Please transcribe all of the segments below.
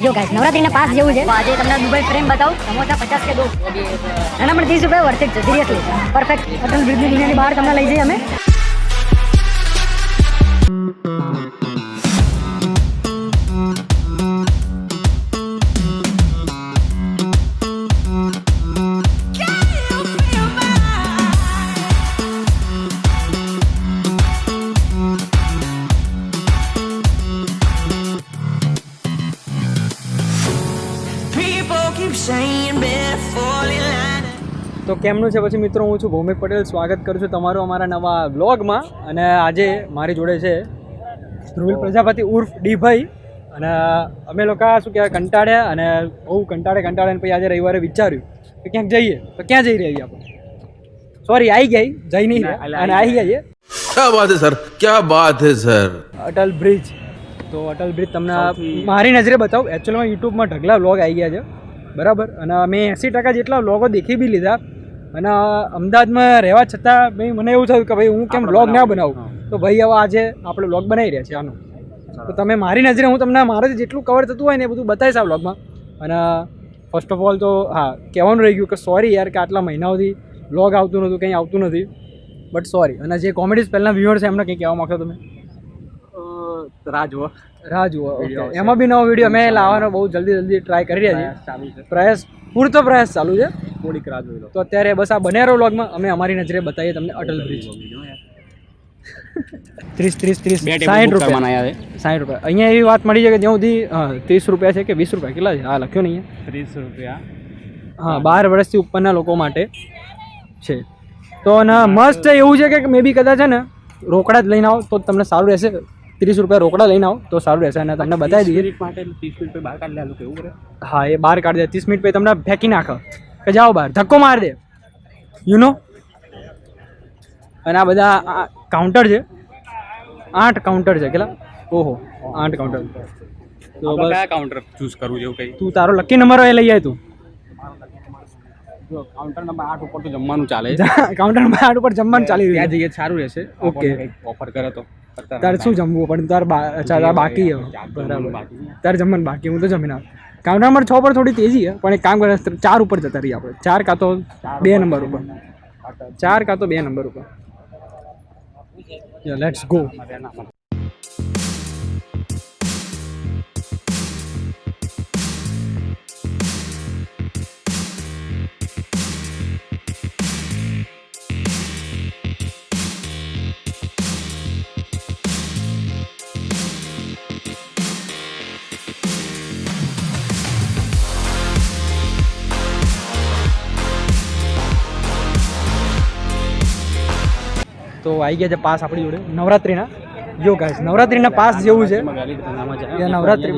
જો ગાઈસ નવરાત્રીના પાસ જેવું છે. આજે તમને દુબઈ ફ્રેમ બતાવું. સમોસા 50 કે 2 નાના પણ 30 રૂપિયા વર્થ છે. Seriously perfect. અટલ બ્રિજની દુનિયાની બહાર તમને લઈ જઈએ અમે. તો કેમનું છે પછી મિત્રો, હું છું ભૌમિક પટેલ. સ્વાગત કરું છું તમારું અમારા નવા વ્લોગમાં. અને આજે મારી જોડે છે ધ્રુવિલ પ્રજાપતિ ઉર્ફ ડીભાઈ. અને અમે લોકો શું કહેવાય કંટાળ્યા અને બહુ કંટાળે પછી આજે રવિવારે વિચાર્યું કે ક્યાંક જઈએ. તો ક્યાં જઈ રહ્યા આપણે? સોરી, આવી ગયા, જઈ નહીં રહ્યા અને આવી ગયા છે. क्या बात है सर, क्या बात है सર. અટલ બ્રિજ. તો અટલ બ્રિજ તમને મારી નજરે બતાવું. એકચ્યુઅલીમાં યુટ્યુબમાં ઢગલા વ્લોગ આવી ગયા છે, બરાબર. અને મેં 80% જેટલા વ્લોગો દેખી બી લીધા. અને અમદાવાદમાં રહેવા છતાં ભાઈ મને એવું થયું કે ભાઈ હું કેમ વ્લોગ ના બનાવું. તો ભાઈ હવે આજે આપણે વ્લોગ બનાવી રહ્યા છીએ આનો. તો તમે મારી નજરે હું તમને મારાથી જેટલું કવર થતું હોય ને એ બધું બતાવીશ આ વ્લોગમાં. અને ફર્સ્ટ ઓફ ઓલ તો હા, કહેવાનું રહી ગયું કે સોરી યાર કે આટલા મહિનાઓથી વ્લોગ આવતું નહોતું, કંઈ આવતું નથી, બટ સોરી. અને જે કોમેડી સ્પેલના વ્યુઅર્સ છે એમને કંઈ કહેવા માગશો તમે? રાહ જુઓ. એમાં બી નવો વિડીયો અમે લાવવાનો બહુ જલ્દી ટ્રાય કરી રહ્યા છીએ. પૂરતો પ્રયાસ ચાલુ છે. થોડીક રાહ જોઈ લો. તો અત્યારે બસ આ બનેરો વ્લોગમાં અમે અમારી નજરે બતાવીએ તમને અટલ બ્રિજ. 30 60 રૂપિયા. 60 રૂપિયા. અહીંયા એવી વાત મળી છે કે જ્યાં સુધી 30 રૂપિયા છે કે 20 રૂપિયા કેટલા છે? હા, લખ્યો નહીં 30 રૂપિયા. હા, 12 વર્ષથી ઉપરના લોકો માટે છે. તો ના મસ્ત એવું છે કે મે બી કદાચ છે ને રોકડા જ લઈને આવો તો તમને સારું રહેશે. 30 રૂપિયા રોકડા લઈને આવો તો સારું રહેશે. અને તમને બતાવી દઈએ માટે 30 મિનિટ પછી બહાર કાઢી લે કેવું કરે. હા, એ બહાર કાઢી દે. 30 મિનિટ પછી તમને ફેંકી નાખો કે જાઓ બહાર, ધક્કો માર દે, યુ નો. અને આ બધા કાઉન્ટર છે. 8 કાઉન્ટર છે. કેટલા? ઓહો, 8 કાઉન્ટર. તો કયા કાઉન્ટર ચૂઝ કરવું જેવું કંઈ? તું તારો લકી નંબર હોય લઈ આવે તું. કાઉન્ટર નંબર 8 ઉપર તો જમવાનું ચાલે. કાઉન્ટર નંબર 8 ઉપર જમવાનું ચાલી રહ્યું. ત્યાં જઈએ સારું રહેશે. ઓકે, ઓફર કરે તો. તારે શું જમવું પણ તાર બાકી બરાબર. તારે જમવાનું બાકી, હું તો જમીને આવ. કાઉન્ટર નંબર 6 પર થોડી તેજી છે, પણ એક કામ કરે 4 ઉપર જતા રહીએ આપણે. 4 કાં તો 2 નંબર ઉપર. 4 કાં તો 2 નંબર ઉપર. Let's go. તો આવી ગયા છે પાસ આપણી જોડે નવરાત્રિના. જો ગાઈસ નવરાત્રિના પાસ જેવું છે. નવરાત્રિ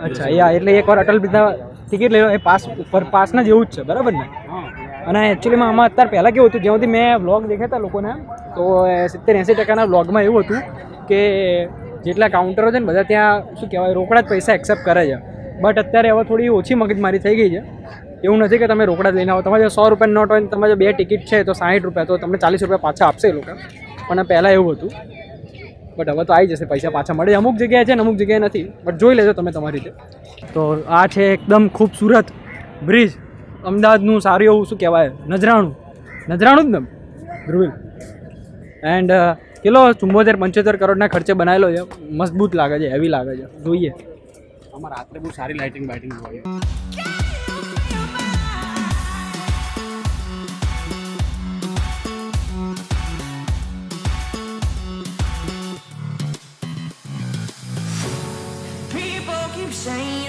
અચ્છા, યા એટલે એકવાર અટલ બ્રિજના ટિકિટ લઈ લો, એ પાસ ઉપર પાસના જેવું જ છે, બરાબર ને? અને એકચ્યુઅલીમાં આમાં અત્યારે પહેલાં કેવું હતું, જ્યાંથી મેં વ્લોગ દેખ્યા હતા લોકોના, તો 70-80% વ્લોગમાં એવું હતું કે જેટલા કાઉન્ટરો છે ને બધા ત્યાં શું કહેવાય રોકડા જ પૈસા એક્સેપ્ટ કરે છે. બટ અત્યારે હવે થોડી ઓછી મગજમારી થઈ ગઈ છે. એવું નથી કે તમે રોકડા જ લઈને આવો. તમારે જો 100 રૂપિયાની નોટ હોય ને તમારે જો 2 ટિકિટ છે તો 60 રૂપિયા, તો તમને 40 રૂપિયા પાછા આપશે એ લોકો. પણ પહેલાં એવું હતું, બટ હવે તો આવી જશે, પૈસા પાછા મળે. અમુક જગ્યાએ છે ને અમુક જગ્યાએ નથી, બટ જોઈ લેજો તમે તમારી રીતે. તો આ છે એકદમ ખૂબસૂરત બ્રિજ. અમદાવાદનું સારું એવું શું કહેવાય નજરાણું જ ને ધ્રુવિલ. એન્ડ કેટલો 74-75 કરોડના ખર્ચે બનાવેલો છે. મજબૂત લાગે છે, હેવી લાગે છે. જોઈએ આમાં રાત્રે બહુ સારી લાઇટિંગ હોય.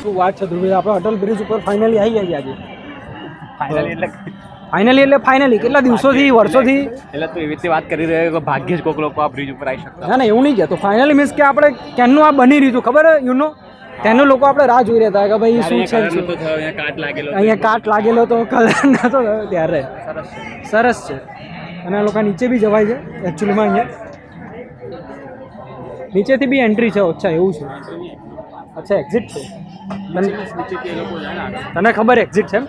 શું વાત છે ધ્રુવી, આપણે અટલ બ્રિજ ઉપર ફાઇનલી આવી ગયા આજે. ફાઇનલી કેટલા દિવસોથી વર્ષોથી એટલે તો એવી રીતે વાત કરી રહ્યો કે ભાગ્યે જ કોઈક લોકો આ બ્રિજ ઉપર આવી શકતા. ના એવું નહીં કહેતો. ફાઇનલી મીન્સ કે આપણે કેમનું આ બની રહ્યું હતું ખબર યુ નો. તેનું લોકો આપણે રાહ જોઈ રહ્યા હતા કે ભાઈ શું છે. અહીંયા કાટ લાગેલો તો કલર નતો ત્યારે. સરસ છે. અને આ લોકો નીચે બી જવાય છે એકચ્યુઅલીમાં. અહીંયા નીચેથી બી એન્ટ્રી છે. અચ્છા એવું છે. અચ્છા એક્ઝિટ છે. તને ખબર એક્ઝિટ છે એમ?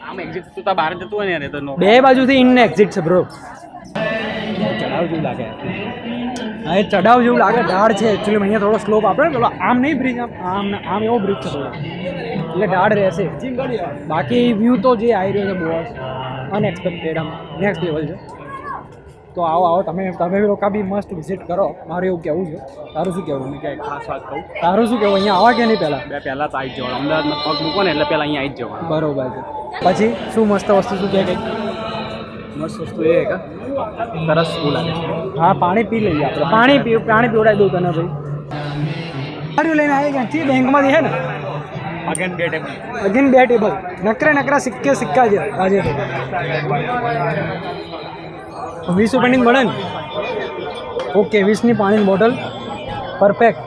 આમ એક્ઝિટ તો બહાર જતું હોય ને, બે બાજુથી ઇન ને એક્ઝિટ છે બ્રો. ચડાવ જેવું લાગે. હા એ ચડાવ જેવું લાગે, ઢાળ છે એકચ્યુઅલી. અહીંયા થોડો સ્લોપ આપણે પેલો આમ નહીં બ્રિજ, આમ આમ એવો બ્રિજ છે થોડો, એટલે ઢાળ રહેશે. બાકી વ્યૂ તો જે આવી રહ્યો છે બહુ અનએક્સપેક્ટેડ, આમ નેક્સ્ટ લેવલ છે. તો આવો તમે લોકો બી મસ્ત વિઝિટ કરો, મારું એવું કહેવું છે. તારું શું કહેવું? કે ખાસ વાત કહું, તારું શું કહેવું? અહીંયા આવા કે નહીં પહેલાં? પહેલાં તો આવી જ જવાનું, અમદાવાદમાં પગ મૂકો ને એટલે પહેલાં અહીંયા આવી જ જવાનું. બરોબર છે. પછી શું મસ્ત વસ્તુ શું કહે કંઈક? મસ્ત વસ્તુ એ કે સરસ શું લાગે છે. હા પાણી પી લઈએ આપણે. પાણી પીવડાવી દઉં તને ભાઈ. ગાડીઓ લઈને આવી ગયા છીએ બેંકમાંથી, હે ને? અગેન બે ટેબલ. અગેન બે ટેબલ, નકરા સિક્કા છે આજે. 20 રૂપિયાની મળે ને? ઓકે, 20ની પાણીની બોટલ, પરફેક્ટ,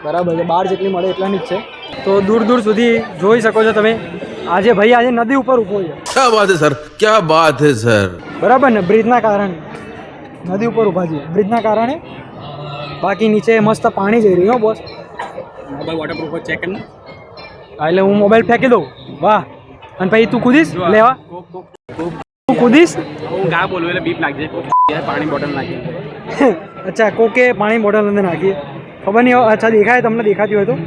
બરાબર છે. 12 જેટલી મળે એટલાની જ છે. તો દૂર દૂર સુધી જોઈ શકો છો તમે. આજે નદી ઉપર ઊભો છે. क्या बात है सर, क्या बात है सर. બરાબર ને? બ્રિજના કારણે નદી ઉપર ઊભા છીએ, બ્રિજના કારણે. બાકી નીચે મસ્ત પાણી જઈ રહ્યું. બોસ મોબાઈલ વોટરપ્રૂફ ચેક કરીને. એટલે હું મોબાઈલ ફેંકી દઉં. વાહ. અને પછી તું કૂદીશ લેવા? તું કૂદીશ? હું ગા બોલું એટલે બીપ લાગી જાય. પાણી બોટલ નાખી. અચ્છા, કોકે પાણી બોટલ અંદર નાખી, ખબર નહીં. અચ્છા, દેખાય તમને? દેખાતી હોય તો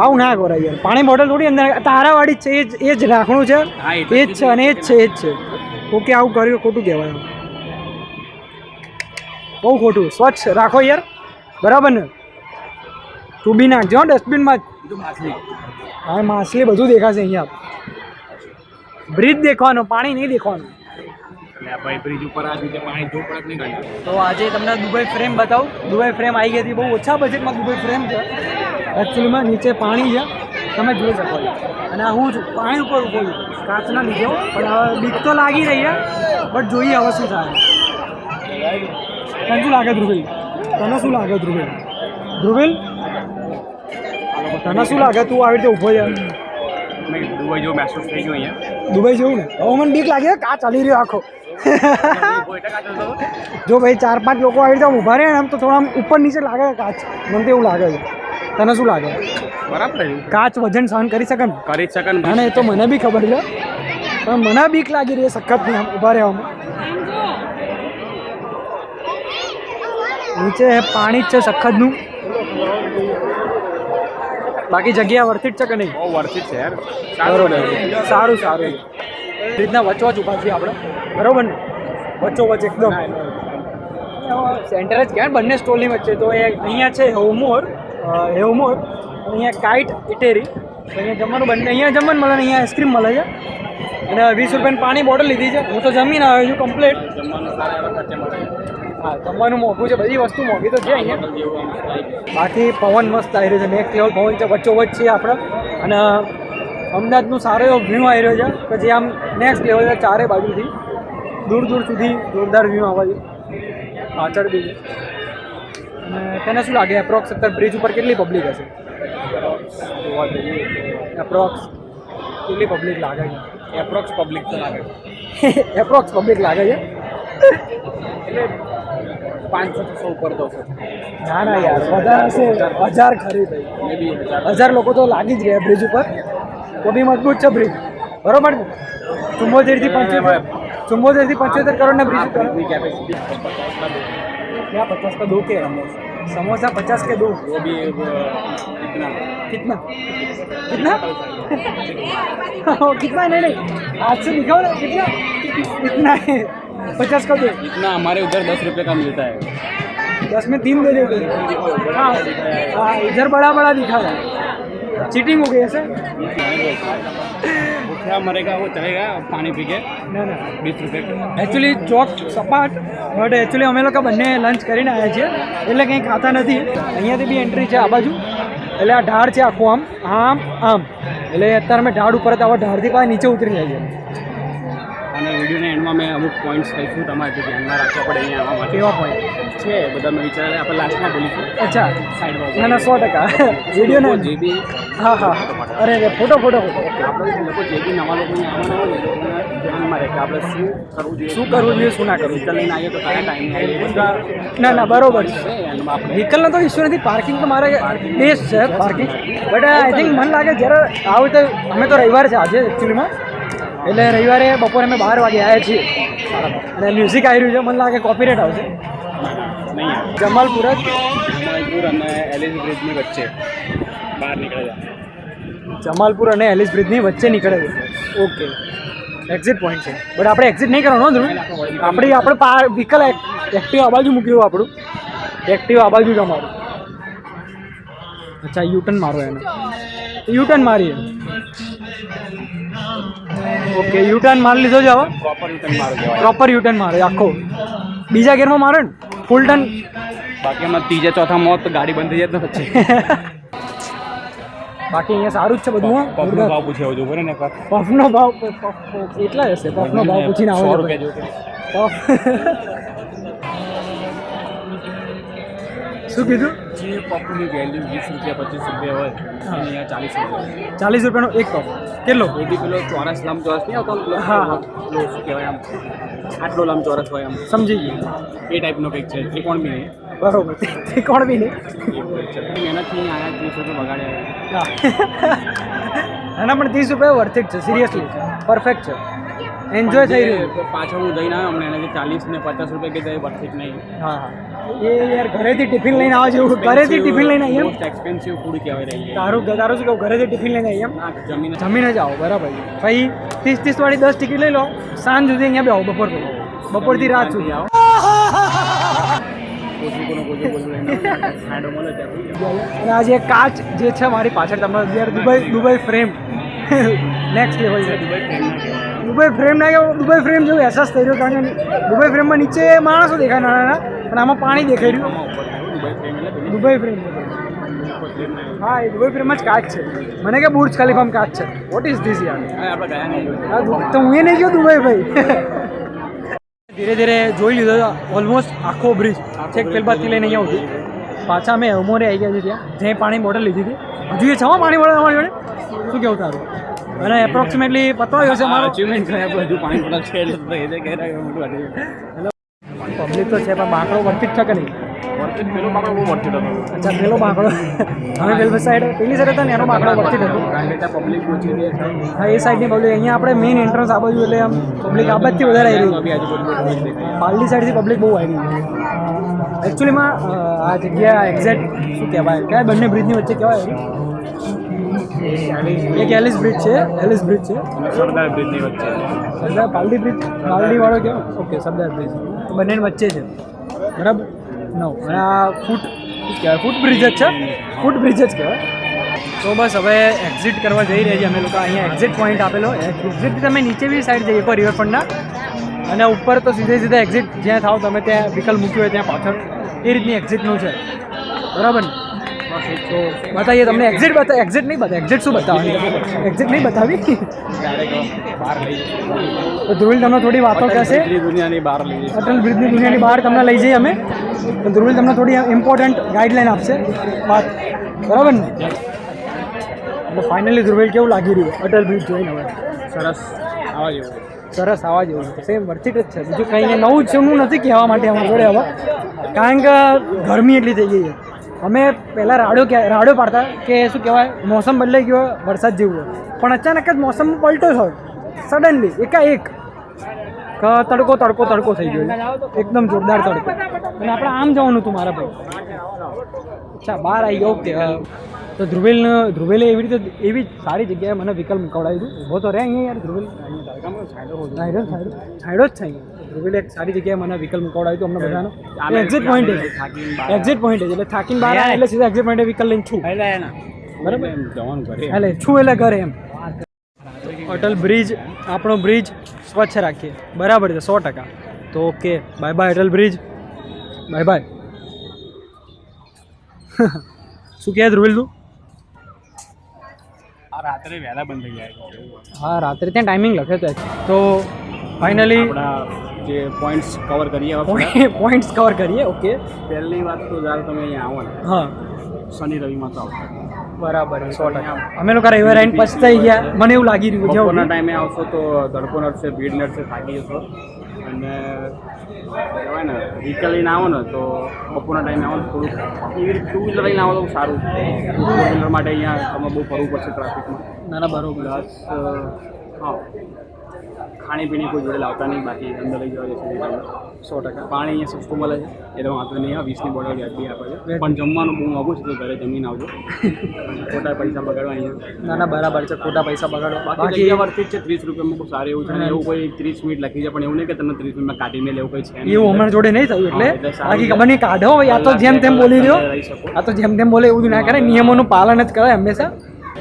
આવું ના કરો યાર. પાણી બોટલ થોડી અંદર, તારા વાળી જ છે, એ જ રાખવાનું છે, એ જ છે અને એ જ છે. ઓકે, આવું કર્યું ખોટું કહેવાય, બહુ ખોટું. સ્વચ્છ રાખો યાર, બરાબર ને? તું બી નાખજો ડસ્ટબિનમાં જ. હા, માછલી બધું દેખાશે અહીંયા. બ્રિજ દેખવાનો, પાણી નહીં દેખવાનું. ભાઈ બ્રિજ ઉપર આ રીતે પાણી ધૂપ પડક નહીં કાઢ્યું. તો આજે તમને દુબઈ ફ્રેમ બતાવું. દુબઈ ફ્રેમ આવી ગઈ હતી, બહુ ઓછા બજેટમાં દુબઈ ફ્રેમ છે. એકચ્યુઅલીમાં નીચે પાણી છે, તમે જોઈ શકો છો. અને હું જ પાણી ઉપર ઊભો છું, કાચના લીધે. પણ હવે બીક તો લાગી રહી છે, બટ જોઈએ હવે શું થાય. તને શું લાગે ધ્રુવેલ? તને શું લાગે ધ્રુવેલ? તને શું લાગે? તું આવી રીતે ઊભો છે. દુબઈ જેવું મહેસૂસ થઈ ગયું અહીંયા. દુબઈ જેવું ને? હવે મને બીક લાગે, કાચ ચાલી રહ્યો આખો. જો ભાઈ 4-5 લોકો આવી રીતે ઊભા રહે આમ તો થોડા આમ ઉપર નીચે લાગે કાચ. મને તો એવું લાગે છે. તને શું લાગે? બરાબર, કાચ વજન સહન કરી શકે ને? કરી જ શકે ને. અને એ તો મને બી ખબર છે, પણ મને બીક લાગી રહી સખત નહીં આમ ઊભા રહેવામાં. નીચે પાણી જ છે સખતનું. બાકી જગ્યા વર્થિટ છે કે નહીં? બહુ વર્થિટ છે યાર. બરોબર, સારું. રીતના વચ્ચોવચ ઊભા છીએ આપણે, બરોબર ને? વચ્ચોવચ એકદમ સેન્ટર જ ક્યાં બંને સ્ટોલની વચ્ચે. તો એ અહીંયા છે હેવમોર, અહીંયા કાઇટ ઇટેરી. તો અહીંયા જમવાનું બંને, અહીંયા જમવાનું મળે ને અહીંયા આઈસ્ક્રીમ મળે છે. અને 20 રૂપિયાની પાણી બોટલ લીધી છે. હું તો જમીને આવ્યો છું કમ્પ્લીટ. હા, જમવાનું મોંઘું છે, બધી વસ્તુ મોંઘી તો છે અહીંયા. બાકી પવન મસ્ત આવી રહ્યો છે, નેક્સ્ટ લેવલ પવન છે. વચ્ચોવચ છીએ આપણે. અને અમદાવાદનું સારો એવો વ્યૂ આવી રહ્યો છે કે જે આમ નેક્સ્ટ લેવલ છે. ચારે બાજુથી દૂર સુધી જોરદાર વ્યૂ આવે છે. પાછળ બી છે. અને તને શું લાગે એપ્રોક્સ અત્યારે બ્રિજ ઉપર કેટલી પબ્લિક હશે? એપ્રોક્સ કેટલી પબ્લિક લાગે છે? એપ્રોક્સ પબ્લિક તો લાગે. એપ્રોક્સ પબ્લિક લાગે છે એટલે 500-600 ઉપર તો છે. ના યાર, વધારે હશે. 1000 ખરી ભાઈ, 1000 લોકો તો લાગી જ ગયા બ્રિજ ઉપર. તો બી મજબૂત છે બ્રિજ, બરોબર ને? 74 થી 75 કરોડના બ્રિજ ઉપર. क्या 50 का 2 के समोसा 50 के 2? वो भी कितना कितना नहीं आज से दिखाओ ना, कितना इतना है 50 का 2. इतना हमारे उधर 10 रुपये का मिलता है. 10 में 3 दे देते. हाँ, इधर बड़ा दिखा रहा है. चीटिंग हो गई ऐसे. क्या मरेगा वो चलेगा पानी पी के. ના 20 रुपये. એકચ્યુઅલી ચોક સપાટ, બટ એકચ્યુઅલી અમે લોકો બંને લંચ કરીને આવ્યા છીએ એટલે કંઈ ખાતા નથી. અહીંયાથી બી એન્ટ્રી છે આ બાજુ. એટલે આ ઢાળ છે આખું આમ એટલે અત્યારે અમે ઢાળ ઉપર હતા, હવે ઢાળથી પાછા નીચે ઉતરી જાય છે. અને વિડીયોના એન્ડમાં મેં અમુક પોઈન્ટ્સ કહીશું, તમારે જે ધ્યાનમાં રાખવા પડે અહીંયા આવવા માટે. કેવા પોઈન્ટ છે બધા મેં વિચારે આપણે લાસ્ટમાં બોલીશું. અચ્છા, સાઈડમાં ના 100% વિડીયો જે બી હા અરે ફોટો આપણે લોકો જે બી નવા લોકો અહીંયા આવવાના હોય એ લોકોને ધ્યાનમાં રહે કે આપણે શું કરવું જોઈએ, શું ના કરવું. વ્હીકલ લઈને આવીએ તો કયા ટાઈમે આવીએ. ના બરોબર છે. એન્ડમાં આપણે વ્હીકલનો તો ઇશ્યુ નથી, પાર્કિંગ તો મારે બેસ્ટ છે પાર્કિંગ. બટ આઈ થિંક મને લાગે જ્યારે આવું તો અમે તો રવિવાર છે આજે એકચ્યુઅલીમાં, એટલે રવિવારે બપોરે અમે 12 વાગે આવ્યા છીએ અને મ્યુઝિક આવી રહ્યું છે, મને લાગે કોપીરાઇટ આવશે. નહીં આવે. જમાલપુર જ જમાલપુર અને એલિસ બ્રિજની વચ્ચે બહાર નીકળ્યા. જમાલપુર અને એલિસ બ્રિજની વચ્ચે નીકળે છે. ઓકે, એક્ઝિટ પોઈન્ટ છે, બટ આપણે એક્ઝિટ નહીં કરવાનું ધ્રુવ. આપણે વ્હીકલ એક્ટિવ આ બાજુ મૂક્યું, આપણું એક્ટિવ આ બાજુ જ અમારું. અચ્છા, યુટર્ન મારો એને, યુટર્ન મારીએ. ઓકે, યુટર્ન મારી લીધો છે હવે. પ્રોપર યુટર્ન મારો કહેવાય. પ્રોપર યુટર્ન મારે આખો, બીજા ગેરમાં મારે ને ફૂલ ટર્ન. બાકી એમાં ત્રીજા ચોથા મોત તો ગાડી બંધ થઈ જાય ને પછી બાકી અહીંયા સારું જ છે બધું. પફનો ભાવ પૂછી આવજો બરાબર ને એકવાર. પફનો ભાવ એટલા જ હશે, પફનો ભાવ પૂછીને આવો. 100 રૂપિયા જેવું. પફ શું કીધું? જે પફની વેલ્યુ 20 રૂપિયા 25 રૂપિયા હોય અહીંયા 40 રૂપિયા. 40 રૂપિયાનો એક પફ કેટલો? એ બી પેલો ચોરસ લંબચોરસ નહીં આવતો પેલો? હા, હા. પેલો શું કહેવાય આમ આટલો લંબચોરસ હોય આમ સમજી ગયું. એ ટાઈપનો કંઈક છે. ત્રિકોણ બી નહીં. બરોબર, તે કોણ બી નહીં. મહેનતથી આયા 30 રૂપિયા બગાડ્યા. હા. એના પણ 30 રૂપિયા વર્થ ઇટ છે, સિરિયસલી પરફેક્ટ છે, એન્જોય થઈ રહ્યું. પાછળ હું જઈને આવ્યો હમણાં એને 40 ને 50 રૂપિયા કીધા એ વર્થ ઇટ નહીં. હા હા, એ યાર ઘરેથી ટિફિન લઈને આવવા જેવું. ઘરેથી ટિફિન લઈને આવીએ એમ. મોસ્ટ એક્સપેન્સિવ ફૂડ કહેવાય રહી. તારું શું કહું, ઘરેથી ટિફિન લઈને આવીએ એમ. જમીને જ આવો, બરાબર. પછી 30 વાળી 10 ટિકિટ લઈ લો, સાંજ સુધી અહીંયા બેહો, બપોરથી રાત સુધી આવો. અને આ જે કાચ જે છે મારી પાછળ, તમને અત્યારે દુબઈ ફ્રેમ નેક્સ્ટ લેવલ છે. દુબઈ ફ્રેમ ના કે દુબઈ ફ્રેમ જેવું અહેસાસ થઈ રહ્યો, કારણ કે દુબઈ ફ્રેમમાં નીચે માણસો દેખાય નાના નાના, પણ આમાં પાણી દેખાઈ રહ્યું. દુબઈ ફ્રેમ, હા, એ દુબઈ ફ્રેમમાં જ કાચ છે. મને કે બુર્જ ખલીફામાં કાચ છે. વોટ ઇઝ ધીસ યાર? તો હું એ નહીં ગયો દુબઈ ભાઈ. ધીરે ધીરે જોઈ લીધો ઓલમોસ્ટ આખો બ્રિજ, છેક પેલબાદથી લઈને અહીંયા સુધી. પાછા અમે અમોરે આવી ગયા છે ત્યાં, જ્યાં પાણી બોટલ લીધી હતી. હજુ એ છે પાણી બોટલ અમારી જોડે. શું કેવું તારું? અને એપ્રોક્સિમેટલી પતવાયો છે મારો અચીવમેન્ટ થયા બધું પાણી બોટલ છે એટલે પબ્લિક તો છે, પણ બાંકડો વર્તી જ છે કે નહીં? પેલો બાકડો બહુ વર્તી હતો. અચ્છા, પેલો બાંકડો અમે પેલી સાઈડ પેલી સાઈડ હતા ને એનો બાંકડો વર્તી હતો. કારણ કે ત્યાં પબ્લિક ઓછી છે. હા, એ સાઈડની પબ્લિક. અહીંયા આપણે મેઇન એન્ટ્રન્સ આ બાજુ, એટલે આમ પબ્લિક આ બાજુથી વધારે આવી રહ્યું. બી આજુબાજુ પાલડી સાઈડથી પબ્લિક બહુ આવી રહી છે. એકચ્યુઅલીમાં આ જગ્યા એક્ઝેક્ટ શું કહેવાય, કયા બંને બ્રિજની વચ્ચે કહેવાય? એક એલિસ બ્રિજ છે, એલિસ બ્રિજ છે, સરદાર બ્રિજની વચ્ચે. સરદાર પાલડી બ્રિજ, પાલડીવાળો કહેવાય. ઓકે, સરદાર બ્રિજ બંનેની વચ્ચે છે, બરાબર. નો, અને આ ફૂટ કહેવાય, ફૂટ બ્રિજ જ છે, ફૂટ બ્રિજ જ કહેવાય. તો બસ હવે એક્ઝિટ કરવા જઈ રહ્યા છીએ અમે લોકો. અહીંયા એક્ઝિટ પોઈન્ટ આપેલો. એક્ઝિટથી તમે નીચે બી સાઈડ જઈએ પર રિવરફ્રન્ટના, અને ઉપર તો સીધે એક્ઝિટ જ્યાં થાવ તમે ત્યાં વ્હીકલ મૂક્યું હોય ત્યાં પાછળ, એ રીતની એક્ઝિટનું છે, બરાબર ને? તો બતાવીએ તમને એક્ઝિટ. એક્ઝિટ નહીં બતાવે. એક્ઝિટ શું બતાવવાની? એક્ઝિટ નહીં બતાવી બહાર લઈ તો ધ્રુવિલ તમને થોડી વાતો કહેશે. દુનિયાની બહાર લઈ જઈએ. અટલ બ્રિજની દુનિયાની બહાર તમને લઈ જઈએ અમે. તો ધ્રુવિલ તમને થોડી ઇમ્પોર્ટન્ટ ગાઈડલાઈન આપશે, વાત, બરાબર ને? એટલે ફાઇનલી ધ્રુવિલ કેવું લાગી રહ્યું અટલ બ્રિજ જોઈને? હવે સરસ આવા જેવું. સરસ આવા જેવું છે, સેમ વર્થિટ જ છે. બીજું કંઈ નવું જ છે હું નથી કહેવા માટે અમારી જોડે હવે, કારણ કે ગરમી એટલી થઈ ગઈ છે. અમે પહેલાં રાડો પાડતા કે શું કહેવાય, મોસમ બદલાઈ ગયો, વરસાદ જેવું હોય, પણ અચાનક જ મોસમ પલટો હોય સડનલી, એકાએક તડકો થઈ ગયો, એકદમ જોરદાર તડકો. અને આપણે આમ જવાનું હતું મારા ભાઈ. અચ્છા, બહાર આવી ગયો. ઓકે. તો ધ્રુવેલે એવી સારી જગ્યાએ મને વ્હીકલ મુકાવડાવી દીધું. ઊભો તો રહે અહીંયા યાર ધ્રુવેલ, સાઈડો જ છે અહીંયા. ધ્રુવેલે એક સારી જગ્યાએ મને વ્હીકલ મુકાવડાવી હતું અમને બધાનો. એક્ઝિટ પોઈન્ટ છે, એક્ઝિટ પોઈન્ટ છે. એટલે થાકીને બહાર આવે એટલે સીધા એક્ઝિટ પોઈન્ટે વ્હીકલ લઈને છું, બરાબર? જવાનું ઘરે એટલે છું એટલે ઘરે એમ. અટલ બ્રિજ, આપણો બ્રિજ સ્વચ્છ રાખીએ, બરાબર છે, 100%. તો okay, bye bye Atal bridge, bye bye. શું કહે ધ્રુવેલ તું? રાત્રે વહેલા બંધ થઈ જાય. હા, રાત્રે ત્યાં ટાઈમિંગ લખે તો ફાઇનલી આપણા જે પોઈન્ટ્સ કવર કરીએ, પોઈન્ટ્સ કવર કરીએ. ઓકે, પહેલી વાત તો જ્યારે તમે અહીંયા આવો ને, હા, શનિ રવિમાં તો આવતા. બરાબર, 100%. અમે લોકો રવિવારે આવીને પછતાઈ ગયા, મને એવું લાગી રહ્યું. બપોરના ટાઈમે આવશો તો ધડકો નડશે, ભીડ નડશે, થાકી જશો. અને કહેવાય ને વ્હીકલ લઈને આવો ને તો બપોરના ટાઈમે આવો ને થોડુંક એવી રીતે 2 વ્હીલર લઈને આવો તો સારું. 2 વ્હીલર માટે અહીંયા તમે બહુ ફરવું પડશે ટ્રાફિકમાં. ના ના, બરોબર. પ્લસ હા, ખાણીપીણી કોઈ જોડે લાવતા નહીં, બાકી અંદર લઈ જવા જશે 100%. પાણી અહીંયા સસ્તું મળે છે એટલે વાંધો નહીં. 20ની બોટલ વ્યાજબી આપે છે, પણ જમવાનું બહુ મોંઘું છે, તો ઘરે જમીને આવજો. ખોટા પૈસા બગાડવા અહીંયા. ના ના બરાબર છે, ખોટા પૈસા બગાડો. બાકી બાકી જગ્યા વર્તી જ છે. 30 રૂપિયામાં બહુ સારું એવું છે, અને એવું કોઈ 30 મિનિટ લખી છે, પણ એવું નહીં કે તમને 30 મિનિટમાં કાઢી મેલે એવું કંઈ છે નહીં. એવું અમારા જોડે નહીં થયું, એટલે હા, એટલે સારું બાકી છે. ખબર નહીં કાઢો, યા તો જેમ તેમ બોલી રહ્યો, રહી શકો. આ તો જેમ તેમ બોલે એવું ના કરે, નિયમોનું પાલન જ કરે હંમેશા.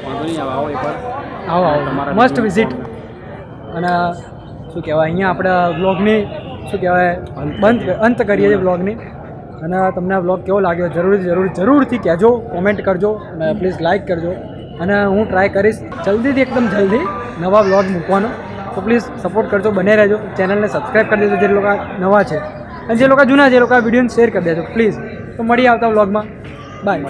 વાંધો નહીં, આવો એકવાર. આવો આવો તમારા મસ્ટ વિઝિટ. અને શું કહેવાય, અહીંયા આપણે વ્લોગની શું કહેવાય અંત કરીએ છીએ વ્લોગની. અને તમને આ વ્લોગ કેવો લાગ્યો જરૂરથી કહેજો, કોમેન્ટ કરજો અને પ્લીઝ લાઇક કરજો. અને હું ટ્રાય કરીશ જલ્દીથી, એકદમ જલ્દી નવા વ્લોગ મૂકવાનો. તો પ્લીઝ સપોર્ટ કરજો, બને રહેજો. ચેનલને સબસ્ક્રાઈબ કરી દેજો જે લોકો નવા છે, અને જે લોકો જૂના છે એ લોકો આ વિડીયોને શેર કરી દેજો પ્લીઝ. તો મળીએ આવતા વ્લોગમાં. બાય.